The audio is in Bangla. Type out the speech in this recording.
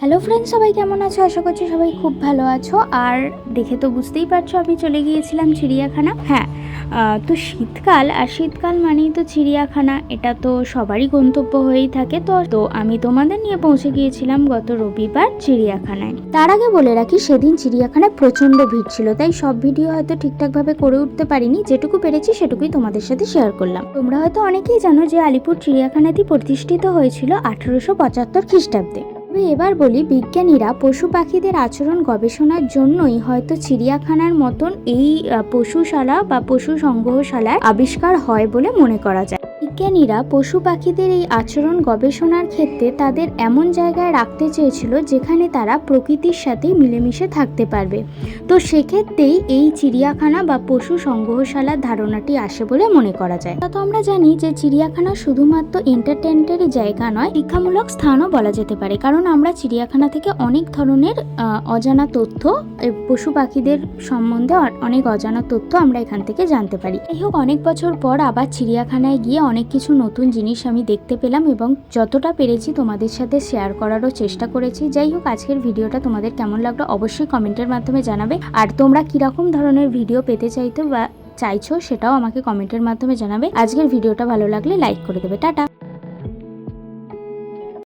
হ্যালো ফ্রেন্ডস, সবাই কেমন আছো? আশা করছি সবাই খুব ভালো আছো। আর দেখে তো বুঝতেই পারছো আমি চলে গিয়েছিলাম চিড়িয়াখানা। হ্যাঁ, তো শীতকাল, আর শীতকাল মানেই তো চিড়িয়াখানা, এটা তো সবারই গন্তব্য হয়েই থাকে। তো আমি তোমাদের নিয়ে পৌঁছে গিয়েছিলাম গত রবিবার চিড়িয়াখানায়। তার আগে বলে রাখি, সেদিন চিড়িয়াখানায় প্রচণ্ড ভিড় ছিল, তাই সব ভিডিও হয়তো ঠিকঠাকভাবে করে উঠতে পারিনি। যেটুকু পেরেছি সেটুকুই তোমাদের সাথে শেয়ার করলাম। তোমরা হয়তো অনেকেই জানো যে আলিপুর চিড়িয়াখানাটি প্রতিষ্ঠিত হয়েছিল 1875 খ্রিস্টাব্দে। এবার বলি, বিজ্ঞানীরা পশু পাখিদের আচরণ গবেষণার জন্যই হয়তো চিড়িয়াখানার মতন এই পশুশালা বা পশু সংগ্রহশালার আবিষ্কার হয় বলে মনে করা যায়। বিজ্ঞানীরা পশু পাখিদের এই আচরণ গবেষণার ক্ষেত্রে তাদের এমন জায়গায় রাখতে চেয়েছিল যেখানে তারা প্রকৃতির সাথে মিলেমিশে থাকতে পারবে। তো সেক্ষেত্রেই এই চিড়িয়াখানা বা পশু সংগ্রহশালার ধারণাটি আসে বলে মনে করা যায়। তো আমরা জানি যে চিড়িয়াখানা শুধুমাত্র এন্টারটেনমেন্টের জায়গা নয়, শিক্ষামূলক স্থানও বলা যেতে পারে। কারণ আমরা চিড়িয়াখানা থেকে অনেক ধরনের অজানা তথ্য, পশু পাখিদের সম্বন্ধে অনেক অজানা তথ্য আমরা এখান থেকে জানতে পারি। যাই হোক, অনেক বছর পর আবার চিড়িয়াখানায় গিয়ে অনেক কিছু নতুন জিনিস আমি দেখতে পেলাম এবং যতটা পেরেছি তোমাদের সাথে শেয়ার করারও চেষ্টা করেছি। যাই হোক, আজকের ভিডিওটা তোমাদের কেমন লাগলো অবশ্যই কমেন্টের মাধ্যমে জানাবে। আর তোমরা কিরকম ধরনের ভিডিও পেতে চাইছো সেটাও আমাকে কমেন্টের মাধ্যমে জানাবে। আজকের ভিডিওটা ভালো লাগলে লাইক করে দেবে। টাটা।